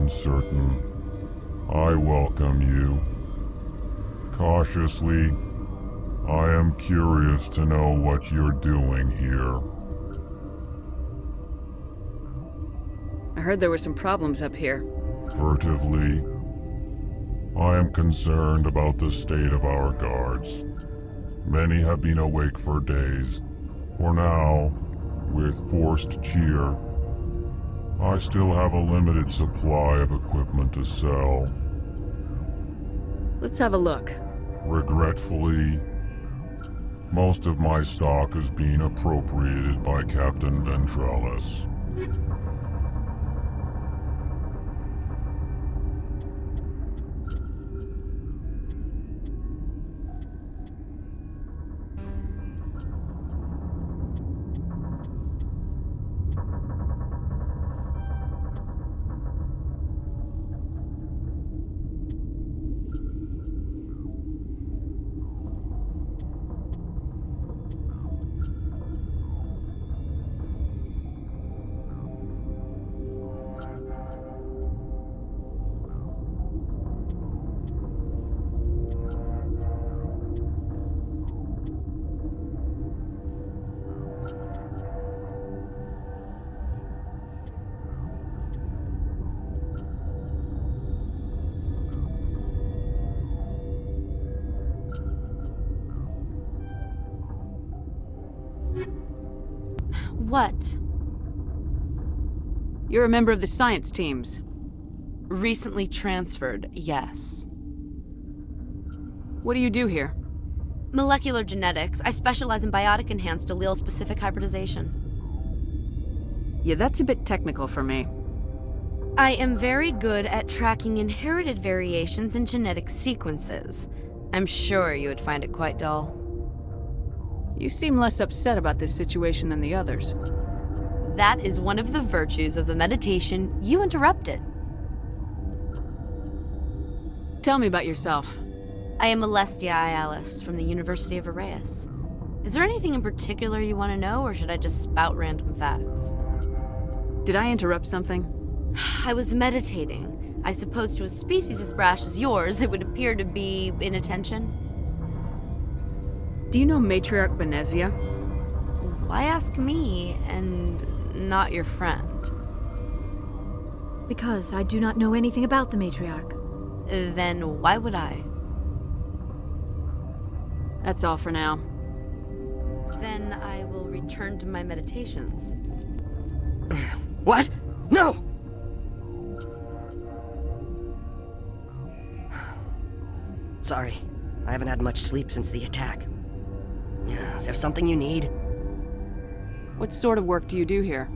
uncertain, I welcome you. Cautiously, I am curious to know what you're doing here. I heard there were some problems up here. Furtively, I am concerned about the state of our guards. Many have been awake for days. For now, with forced cheer, I still have a limited supply of equipment to sell. Let's have a look. Regretfully, most of my stock is being appropriated by Captain Ventralis. What? You're a member of the science teams. Recently transferred, yes. What do you do here? Molecular genetics. I specialize in biotic-enhanced allele-specific hybridization. Yeah, that's a bit technical for me. I am very good at tracking inherited variations in genetic sequences. I'm sure you would find it quite dull. You seem less upset about this situation than the others. That is one of the virtues of the meditation you interrupted. Tell me about yourself. I am Alestia Iallis from the University of ERCS. Is there anything in particular you want to know, or should I just spout random facts? Did I interrupt something? I was meditating. I suppose to a species as brash as yours, it would appear to be inattention. Do you know Matriarch Benezia? Why ask me, and not your friend? Because I do not know anything about the Matriarch. Then why would I? That's all for now. Then I will return to my meditations. What? No! Sorry, I haven't had much sleep since the attack. Is there something you need? What sort of work do you do here?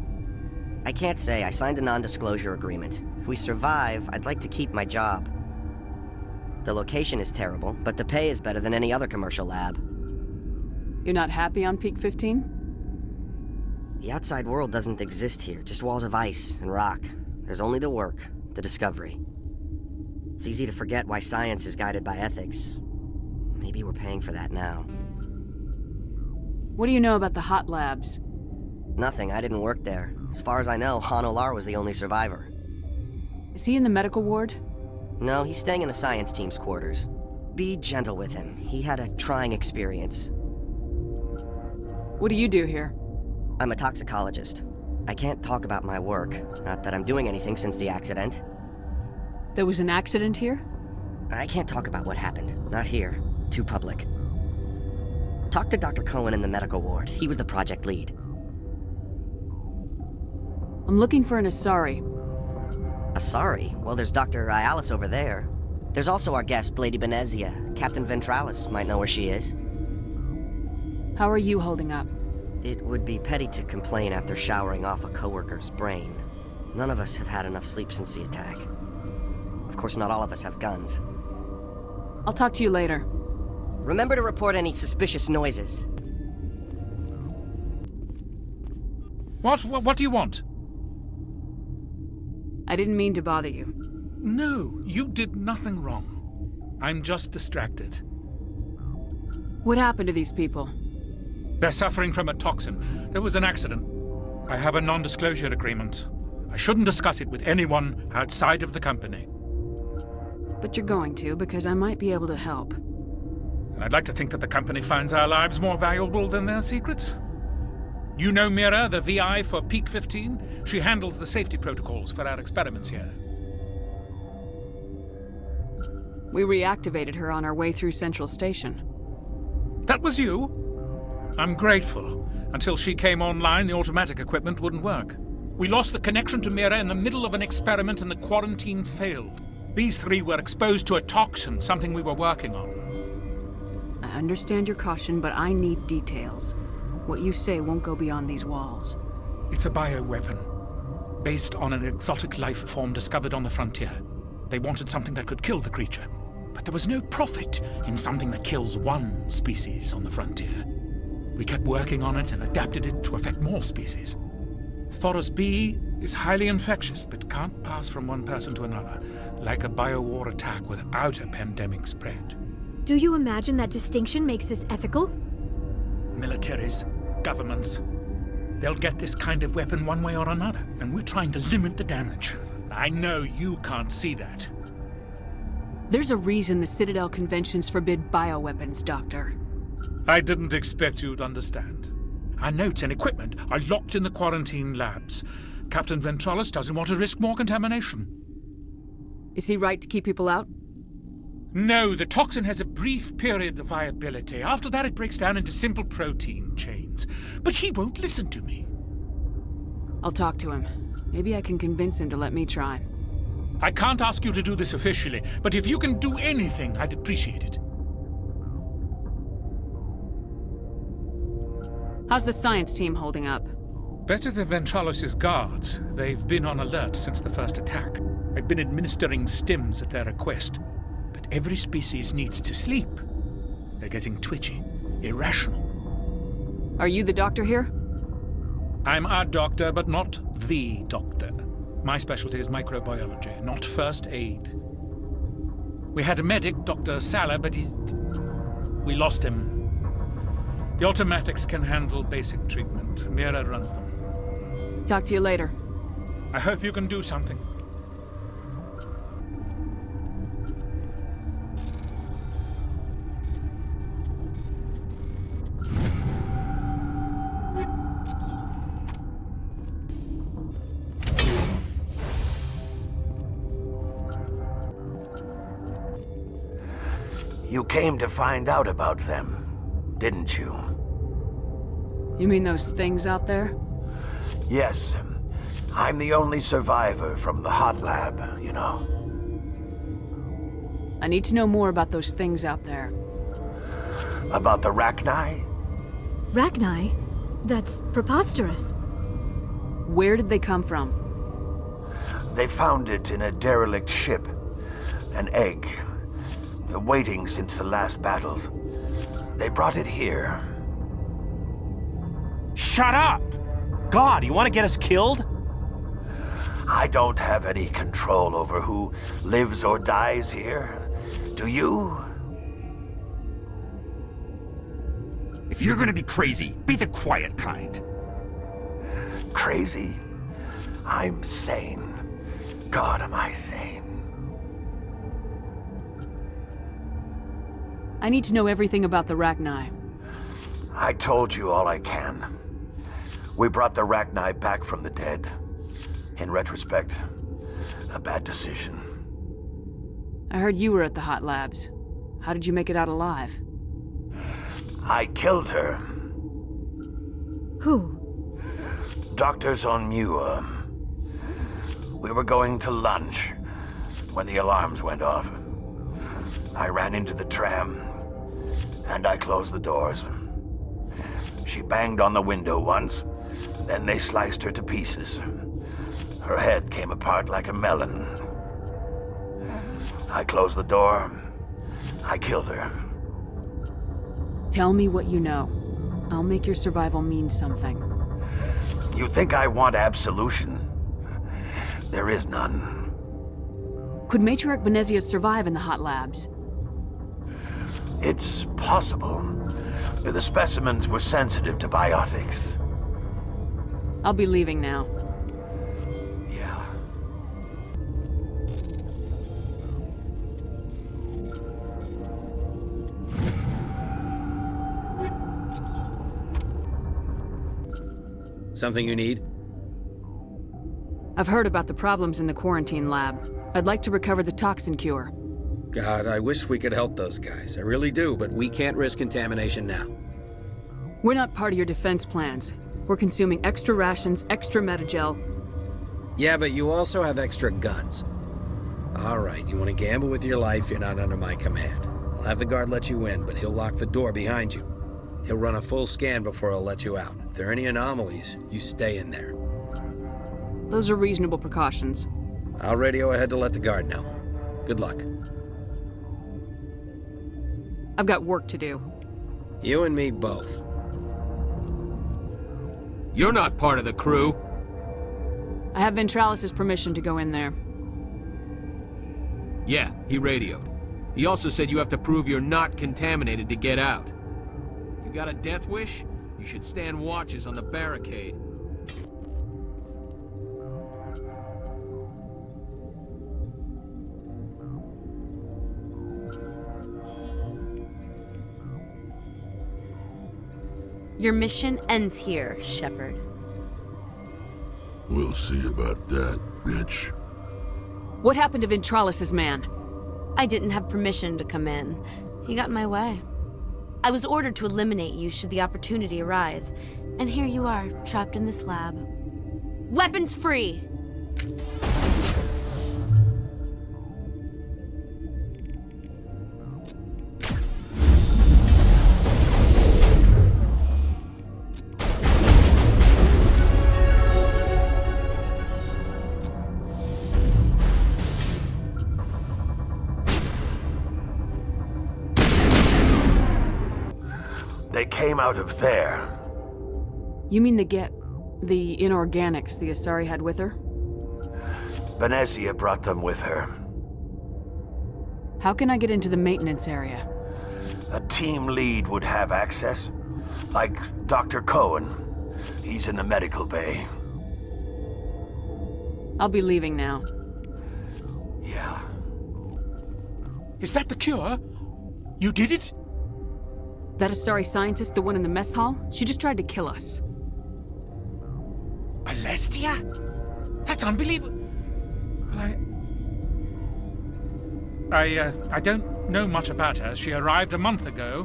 I can't say. I signed a non-disclosure agreement. If we survive, I'd like to keep my job. The location is terrible, but the pay is better than any other commercial lab. You're not happy on Peak 15? The outside world doesn't exist here, just walls of ice and rock. There's only the work, the discovery. It's easy to forget why science is guided by ethics. Maybe we're paying for that now. What do you know about the hot labs? Nothing, I didn't work there. As far as I know, Han Olar was the only survivor. Is he in the medical ward? No, he's staying in the science team's quarters. Be gentle with him. He had a trying experience. What do you do here? I'm a toxicologist. I can't talk about my work. Not that I'm doing anything since the accident. There was an accident here? I can't talk about what happened. Not here. Too public. Talk to Dr. Cohen in the medical ward. He was the project lead. I'm looking for an Asari. Asari? Well, there's Dr. Iallis over there. There's also our guest, Lady Benezia. Captain Ventralis might know where she is. How are you holding up? It would be petty to complain after showering off a coworker's brain. None of us have had enough sleep since the attack. Of course, not all of us have guns. I'll talk to you later. Remember to report any suspicious noises. What do you want? I didn't mean to bother you. No, you did nothing wrong. I'm just distracted. What happened to these people? They're suffering from a toxin. There was an accident. I have a non-disclosure agreement. I shouldn't discuss it with anyone outside of the company. But you're going to, because I might be able to help. And I'd like to think that the company finds our lives more valuable than their secrets. You know MIRA, the VI for Peak 15? She handles the safety protocols for our experiments here. We reactivated her on our way through Central Station. That was you? I'm grateful. Until she came online, the automatic equipment wouldn't work. We lost the connection to MIRA in the middle of an experiment and the quarantine failed. These three were exposed to a toxin, something we were working on. I understand your caution, but I need details. What you say won't go beyond these walls. It's a bioweapon, based on an exotic life form discovered on the frontier. They wanted something that could kill the creature, but there was no profit in something that kills one species on the frontier. We kept working on it and adapted it to affect more species. Thoros B is highly infectious, but can't pass from one person to another, like a biowar attack without a pandemic spread. Do you imagine that distinction makes this ethical? Militaries, governments, they'll get this kind of weapon one way or another, and we're trying to limit the damage. I know you can't see that. There's a reason the Citadel conventions forbid bioweapons, Doctor. I didn't expect you'd understand. Our notes and equipment are locked in the quarantine labs. Captain Ventralis doesn't want to risk more contamination. Is he right to keep people out? No, the toxin has a brief period of viability. After that, it breaks down into simple protein chains. But he won't listen to me. I'll talk to him. Maybe I can convince him to let me try. I can't ask you to do this officially, but if you can do anything, I'd appreciate it. How's the science team holding up? Better than Ventralis' guards. They've been on alert since the first attack. I've been administering stims at their request. But every species needs to sleep. They're getting twitchy, irrational. Are you the doctor here? I'm a doctor, but not the doctor. My specialty is microbiology, not first aid. We had a medic, Dr. Salah, but we lost him. The automatics can handle basic treatment. MIRA runs them. Talk to you later. I hope you can do something. You came to find out about them, didn't you? You mean those things out there? Yes. I'm the only survivor from the hot lab, you know. I need to know more about those things out there. About the Rachni? Rachni? That's preposterous. Where did they come from? They found it in a derelict ship. An egg. Waiting since the last battles. They brought it here. Shut up! God, you want to get us killed? I don't have any control over who lives or dies here. Do you? If you're gonna be crazy, be the quiet kind. Crazy? I'm sane. God, am I sane. I need to know everything about the Rachni. I told you all I can. We brought the Rachni back from the dead. In retrospect, a bad decision. I heard you were at the hot labs. How did you make it out alive? I killed her. Who? Doctors on Muir. We were going to lunch when the alarms went off. I ran into the tram, and I closed the doors. She banged on the window once, then they sliced her to pieces. Her head came apart like a melon. I closed the door. I killed her. Tell me what you know. I'll make your survival mean something. You think I want absolution? There is none. Could Matriarch Benezia survive in the hot labs? It's possible. The specimens were sensitive to biotics. I'll be leaving now. Yeah. Something you need? I've heard about the problems in the quarantine lab. I'd like to recover the toxin cure. God, I wish we could help those guys. I really do, but we can't risk contamination now. We're not part of your defense plans. We're consuming extra rations, extra metagel. Yeah, but you also have extra guns. All right, you want to gamble with your life, you're not under my command. I'll have the guard let you in, but he'll lock the door behind you. He'll run a full scan before he'll let you out. If there are any anomalies, you stay in there. Those are reasonable precautions. I'll radio ahead to let the guard know. Good luck. I've got work to do. You and me both. You're not part of the crew. I have Ventralis' permission to go in there. Yeah, he radioed. He also said you have to prove you're not contaminated to get out. You got a death wish? You should stand watches on the barricade. Your mission ends here, Shepard. We'll see about that, bitch. What happened to Ventralis' man? I didn't have permission to come in. He got in my way. I was ordered to eliminate you should the opportunity arise. And here you are, trapped in this lab. Weapons free! They came out of there. You mean the inorganics the Asari had with her? Benezia brought them with her. How can I get into the maintenance area? A team lead would have access. Like Dr. Cohen. He's in the medical bay. I'll be leaving now. Yeah. Is that the cure? You did it? That Asari scientist, the one in the mess hall? She just tried to kill us. Alestia? That's unbelievable. I don't know much about her. She arrived a month ago.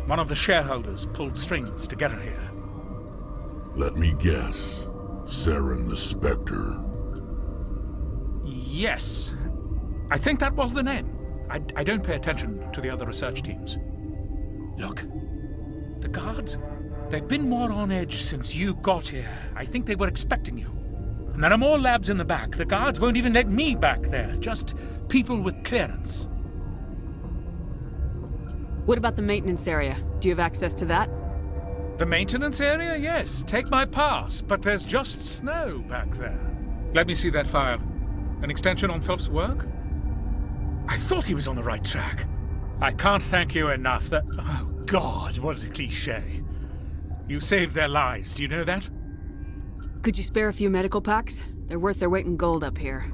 One of the shareholders pulled strings to get her here. Let me guess. Saren the Spectre. Yes. I think that was the name. I don't pay attention to the other research teams. Look, the guards, they've been more on edge since you got here. I think they were expecting you. And there are more labs in the back. The guards won't even let me back there, just people with clearance. What about the maintenance area? Do you have access to that? The maintenance area? Yes, take my pass, but there's just snow back there. Let me see that file. An extension on Phelps' work? I thought he was on the right track. I can't thank you enough that... Oh, God, what a cliché. You saved their lives, do you know that? Could you spare a few medical packs? They're worth their weight in gold up here.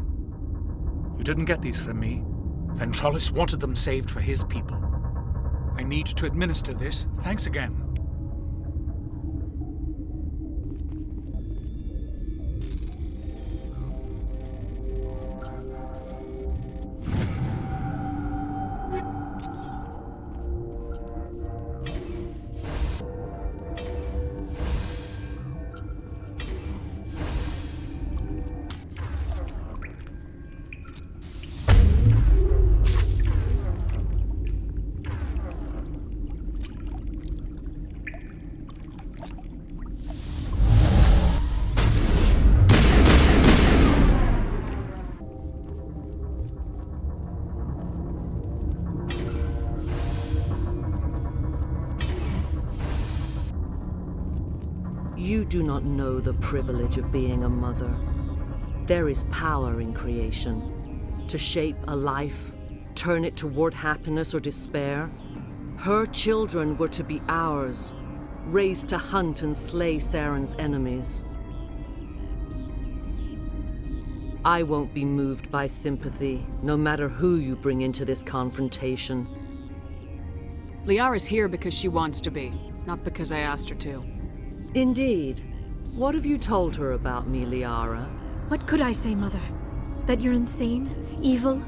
You didn't get these from me. Ventralis wanted them saved for his people. I need to administer this. Thanks again. You do not know the privilege of being a mother. There is power in creation. To shape a life, turn it toward happiness or despair. Her children were to be ours, raised to hunt and slay Saren's enemies. I won't be moved by sympathy, no matter who you bring into this confrontation. Liara's here because she wants to be, not because I asked her to. Indeed. What have you told her about me, Liara? What could I say, Mother? That you're insane? Evil?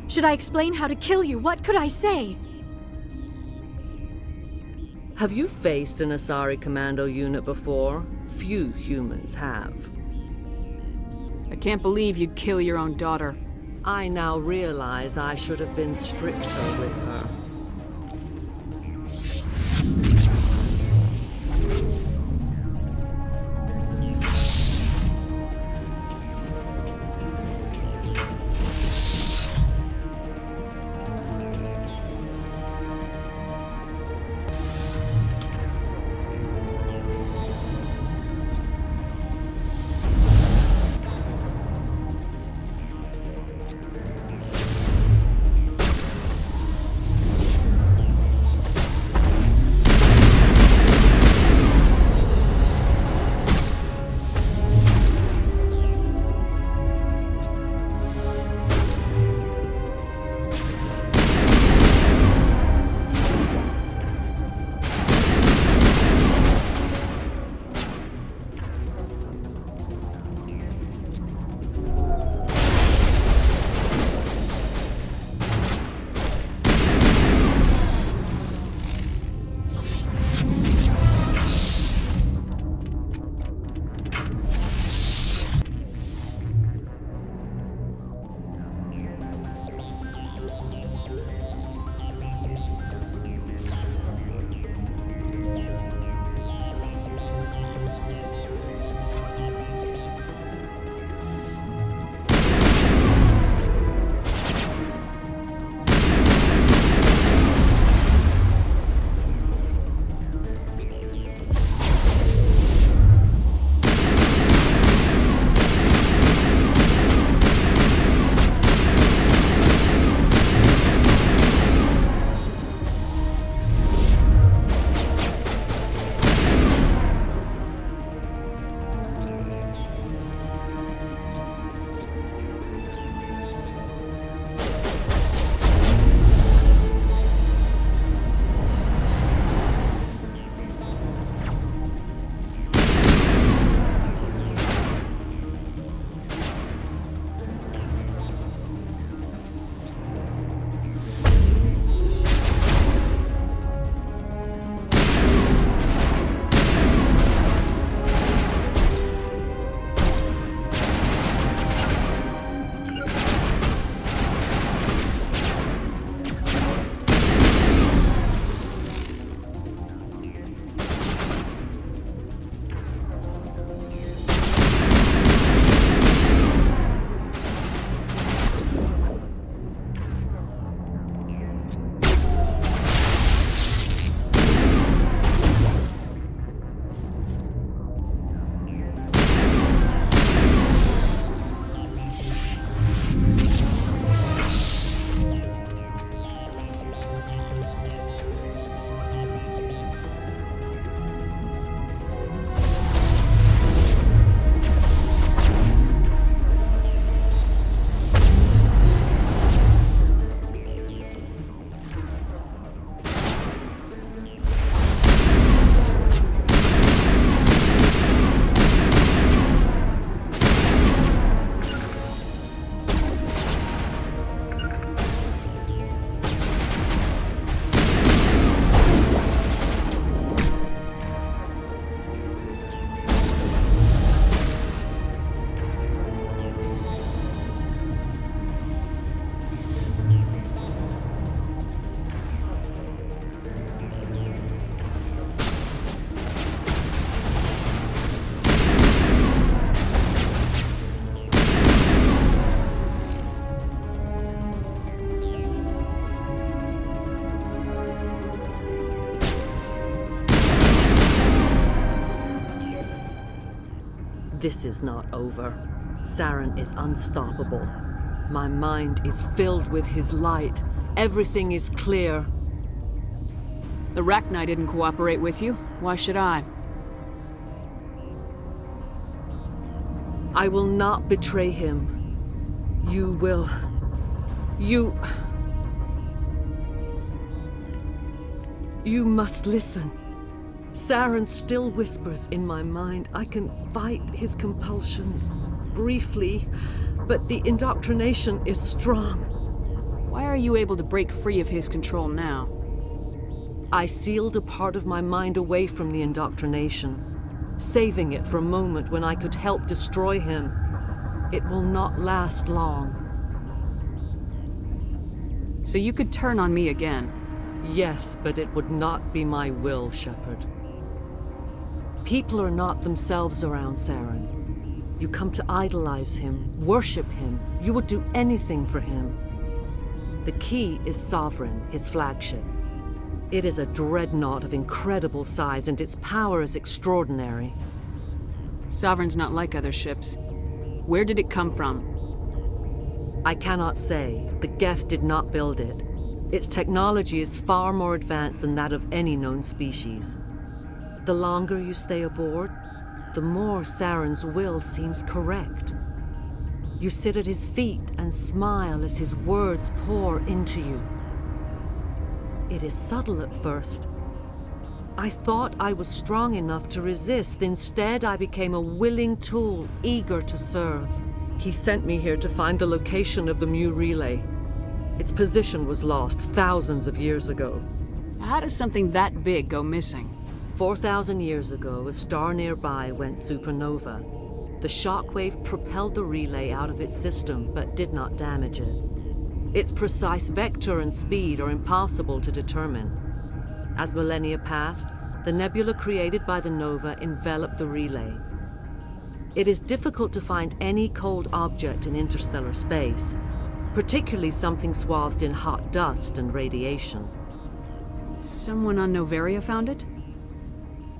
Should I explain how to kill you? What could I say? Have you faced an Asari commando unit before? Few humans have. I can't believe you'd kill your own daughter. I now realize I should have been stricter with her. This is not over. Saren is unstoppable. My mind is filled with his light. Everything is clear. The Rachni didn't cooperate with you. Why should I? I will not betray him. You will. You must listen. Saren still whispers in my mind. I can fight his compulsions, briefly, but the indoctrination is strong. Why are you able to break free of his control now? I sealed a part of my mind away from the indoctrination, saving it for a moment when I could help destroy him. It will not last long. So you could turn on me again? Yes, but it would not be my will, Shepard. People are not themselves around Saren. You come to idolize him, worship him. You would do anything for him. The key is Sovereign, his flagship. It is a dreadnought of incredible size, and its power is extraordinary. Sovereign's not like other ships. Where did it come from? I cannot say. The Geth did not build it. Its technology is far more advanced than that of any known species. The longer you stay aboard, the more Saren's will seems correct. You sit at his feet and smile as his words pour into you. It is subtle at first. I thought I was strong enough to resist. Instead, I became a willing tool, eager to serve. He sent me here to find the location of the Mu relay. Its position was lost thousands of years ago. How does something that big go missing? 4,000 years ago, a star nearby went supernova. The shockwave propelled the relay out of its system, but did not damage it. Its precise vector and speed are impossible to determine. As millennia passed, the nebula created by the nova enveloped the relay. It is difficult to find any cold object in interstellar space, particularly something swathed in hot dust and radiation. Someone on Noveria found it?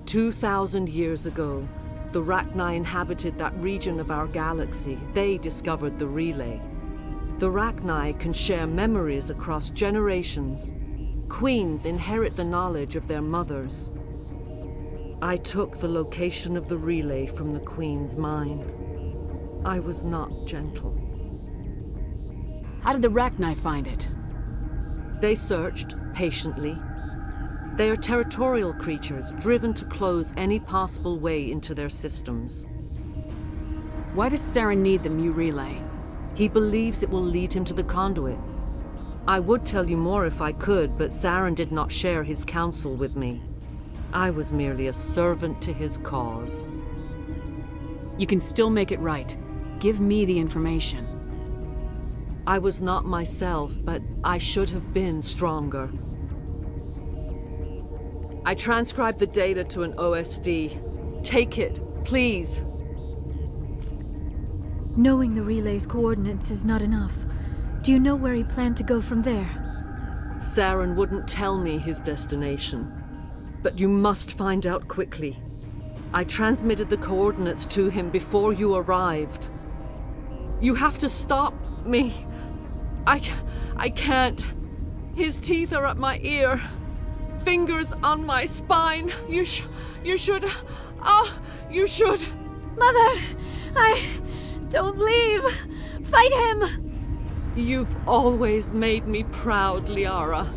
2,000 years ago, the Rachni inhabited that region of our galaxy. They discovered the relay. The Rachni can share memories across generations. Queens inherit the knowledge of their mothers. I took the location of the relay from the Queen's mind. I was not gentle. How did the Rachni find it? They searched, patiently. They are territorial creatures, driven to close any possible way into their systems. Why does Saren need the Mu relay? He believes it will lead him to the conduit. I would tell you more if I could, but Saren did not share his counsel with me. I was merely a servant to his cause. You can still make it right. Give me the information. I was not myself, but I should have been stronger. I transcribed the data to an OSD. Take it, please. Knowing the relay's coordinates is not enough. Do you know where he planned to go from there? Saren wouldn't tell me his destination. But you must find out quickly. I transmitted the coordinates to him before you arrived. You have to stop me. I can't. His teeth are at my ear. Fingers on my spine. You should. You should. Mother! Don't leave! Fight him! You've always made me proud, Liara.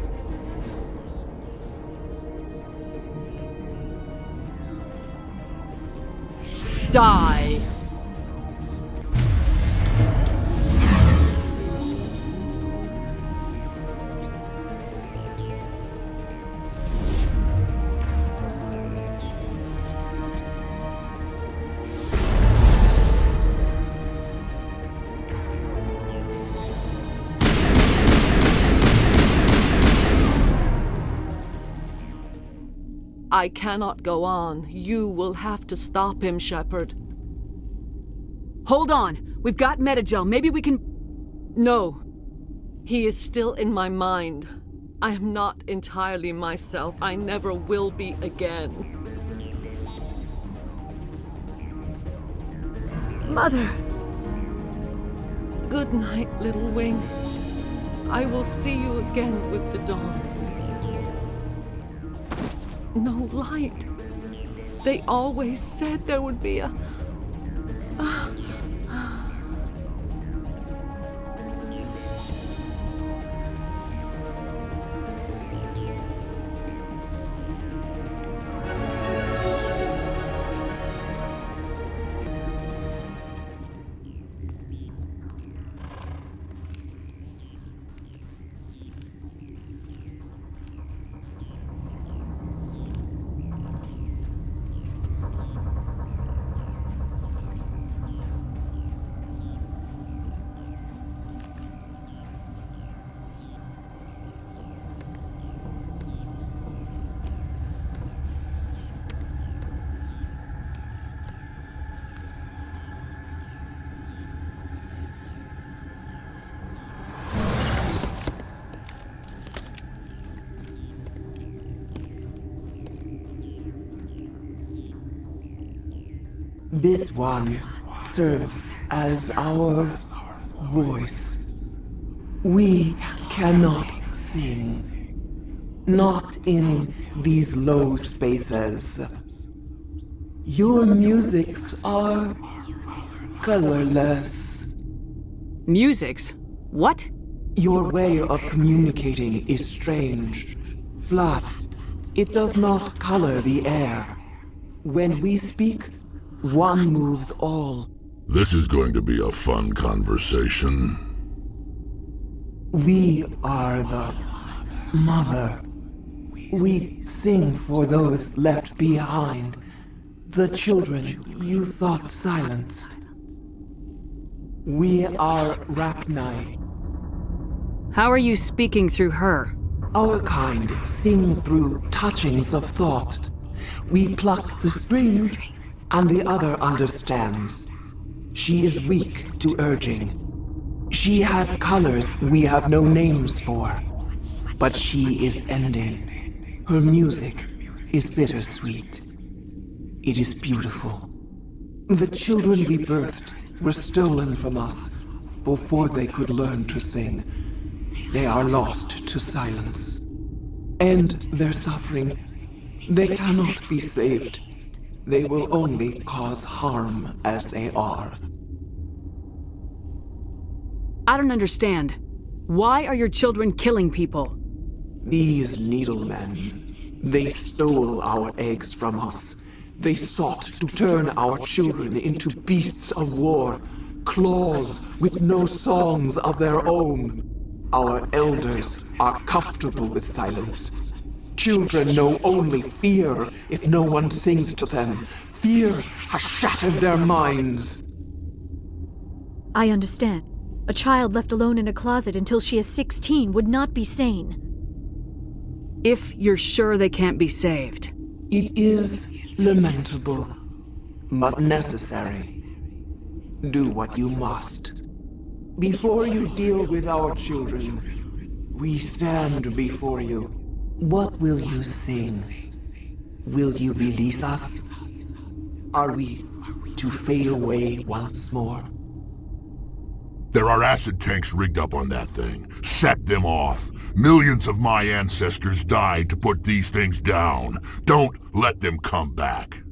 Die! I cannot go on. You will have to stop him, Shepard. Hold on! We've got metagel. Maybe we can... No. He is still in my mind. I am not entirely myself. I never will be again. Mother! Good night, little wing. I will see you again with the dawn. No light. They always said there would be a... This one serves as our voice. We cannot sing. Not in these low spaces. Your musics are colorless. Musics? What? Your way of communicating is strange. Flat. It does not color the air. When we speak, one moves all. This is going to be a fun conversation. We are the mother. We sing for those left behind. The children you thought silenced. We are Rachni. How are you speaking through her? Our kind sing through touchings of thought. We pluck the strings, and the other understands. She is weak to urging. She has colors we have no names for. But she is ending. Her music is bittersweet. It is beautiful. The children we birthed were stolen from us before they could learn to sing. They are lost to silence. And their suffering, they cannot be saved. They will only cause harm as they are. I don't understand. Why are your children killing people? These needlemen, they stole our eggs from us. They sought to turn our children into beasts of war, claws with no songs of their own. Our elders are comfortable with silence. Children know only fear if no one sings to them. Fear has shattered their minds. I understand. A child left alone in a closet until she is 16 would not be sane. If you're sure they can't be saved. It is lamentable, but necessary. Do what you must. Before you deal with our children, we stand before you. What will you sing? Will you release us? Are we to fade away once more? There are acid tanks rigged up on that thing. Set them off. Millions of my ancestors died to put these things down. Don't let them come back.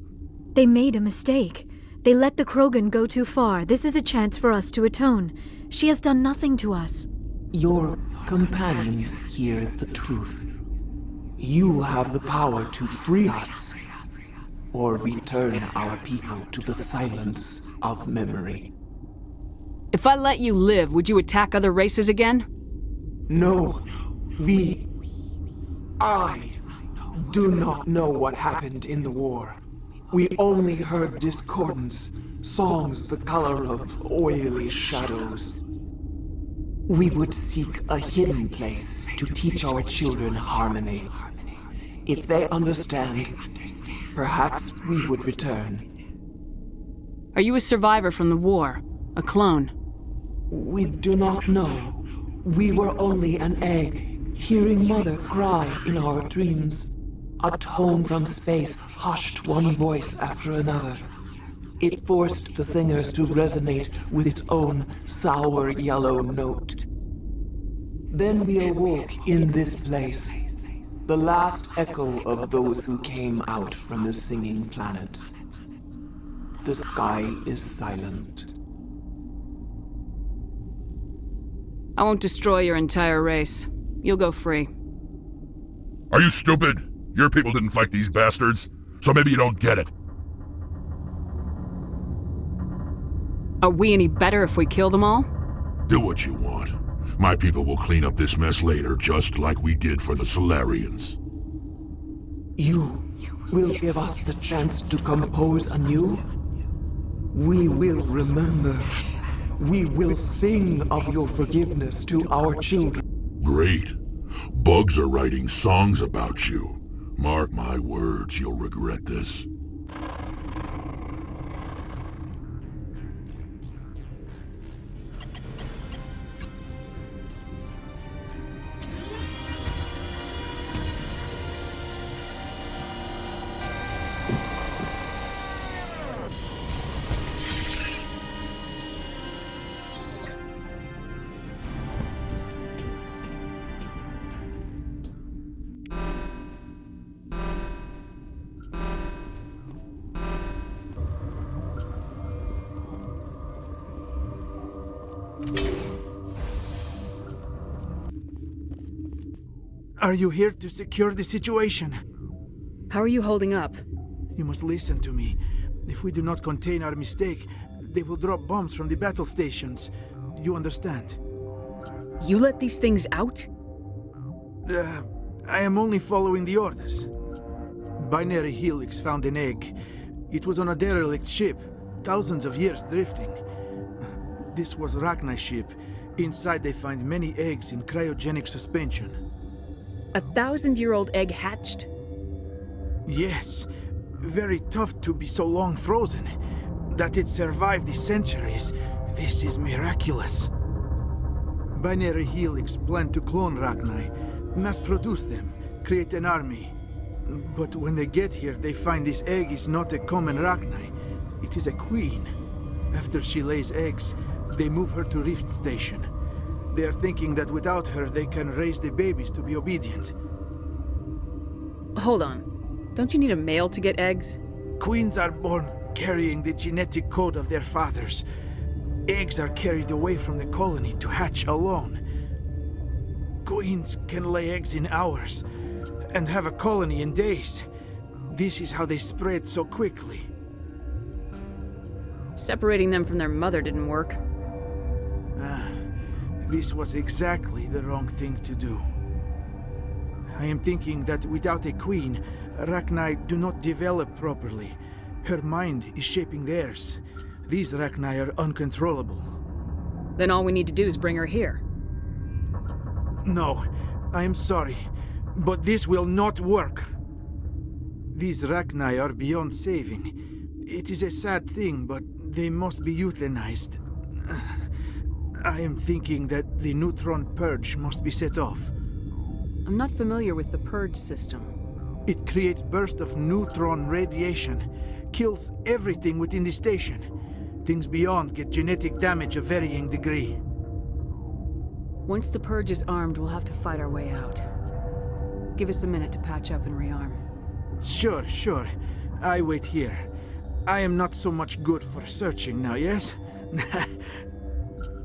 They made a mistake. They let the Krogan go too far. This is a chance for us to atone. She has done nothing to us. Your companions hear the truth. You have the power to free us, or return our people to the silence of memory. If I let you live, would you attack other races again? No. I do not know what happened in the war. We only heard discordance, songs the color of oily shadows. We would seek a hidden place to teach our children harmony. If they understand, perhaps we would return. Are you a survivor from the war? A clone? We do not know. We were only an egg, hearing Mother cry in our dreams. A tone from space hushed one voice after another. It forced the singers to resonate with its own sour yellow note. Then we awoke in this place, the last echo of those who came out from the singing planet. The sky is silent. I won't destroy your entire race. You'll go free. Are you stupid? Your people didn't fight these bastards, so maybe you don't get it. Are we any better if we kill them all? Do what you want. My people will clean up this mess later, just like we did for the Solarians. You will give us the chance to compose anew? We will remember. We will sing of your forgiveness to our children. Great. Bugs are writing songs about you. Mark my words, you'll regret this. Are you here to secure the situation? How are you holding up? You must listen to me. If we do not contain our mistake, they will drop bombs from the battle stations. You understand? You let these things out? I am only following the orders. Binary Helix found an egg. It was on a derelict ship, thousands of years drifting. This was Rachni's ship. Inside they find many eggs in cryogenic suspension. A 1,000-year-old egg hatched? Yes. Very tough to be so long frozen. That it survived the centuries, this is miraculous. Binary Helix planned to clone Rachni, mass-produce them, create an army. But when they get here, they find this egg is not a common Rachni. It is a queen. After she lays eggs, they move her to Rift Station. They are thinking that without her, they can raise the babies to be obedient. Hold on. Don't you need a male to get eggs? Queens are born carrying the genetic code of their fathers. Eggs are carried away from the colony to hatch alone. Queens can lay eggs in hours and have a colony in days. This is how they spread so quickly. Separating them from their mother didn't work. This was exactly the wrong thing to do. I am thinking that without a queen, Rachni do not develop properly. Her mind is shaping theirs. These Rachni are uncontrollable. Then all we need to do is bring her here. No, I am sorry, but this will not work. These Rachni are beyond saving. It is a sad thing, but they must be euthanized. I am thinking that the neutron purge must be set off. I'm not familiar with the purge system. It creates bursts of neutron radiation, kills everything within the station. Things beyond get genetic damage of varying degree. Once the purge is armed, we'll have to fight our way out. Give us a minute to patch up and rearm. Sure. I wait here. I am not so much good for searching now, yes?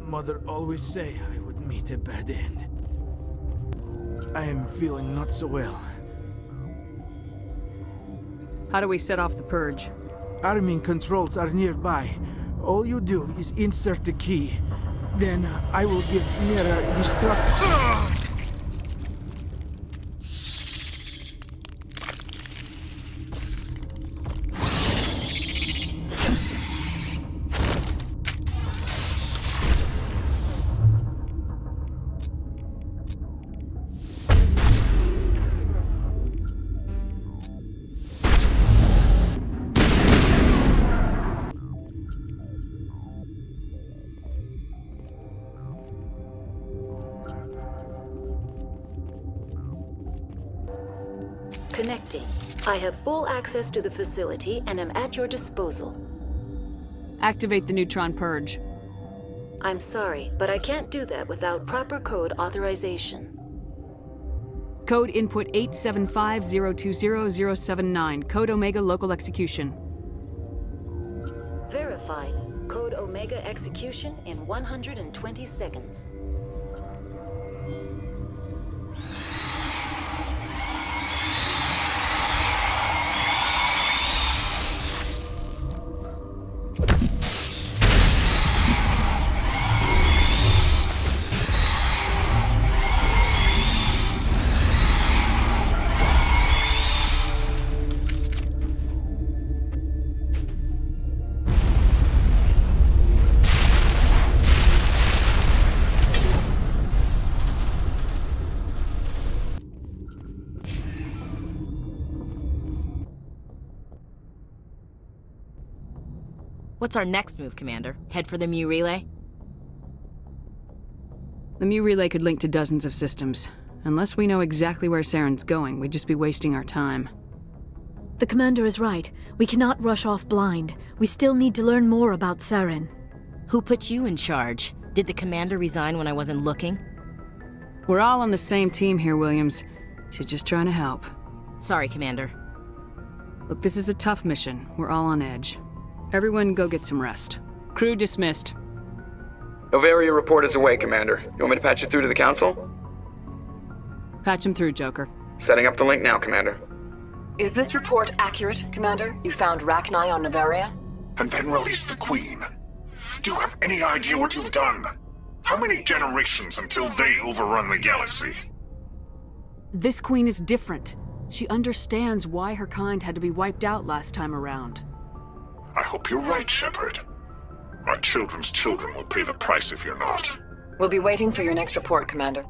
Mother always say I would meet a bad end. I am feeling not so well. How do we set off the purge? Arming controls are nearby. All you do is insert the key. Then I will give MIRA destruct... Connecting. I have full access to the facility and am at your disposal. Activate the neutron purge. I'm sorry, but I can't do that without proper code authorization. Code input 875020079. Code Omega local execution. Verified. Code Omega execution in 120 seconds. What's our next move, Commander? Head for the Mu relay? The Mu relay could link to dozens of systems. Unless we know exactly where Saren's going, we'd just be wasting our time. The Commander is right. We cannot rush off blind. We still need to learn more about Saren. Who put you in charge? Did the Commander resign when I wasn't looking? We're all on the same team here, Williams. She's just trying to help. Sorry, Commander. Look, this is a tough mission. We're all on edge. Everyone go get some rest. Crew dismissed. Noveria report is away, Commander. You want me to patch it through to the Council? Patch him through, Joker. Setting up the link now, Commander. Is this report accurate, Commander? You found Rachni on Noveria? And then released the Queen. Do you have any idea what you've done? How many generations until they overrun the galaxy? This Queen is different. She understands why her kind had to be wiped out last time around. I hope you're right, Shepard. Our children's children will pay the price if you're not. We'll be waiting for your next report, Commander.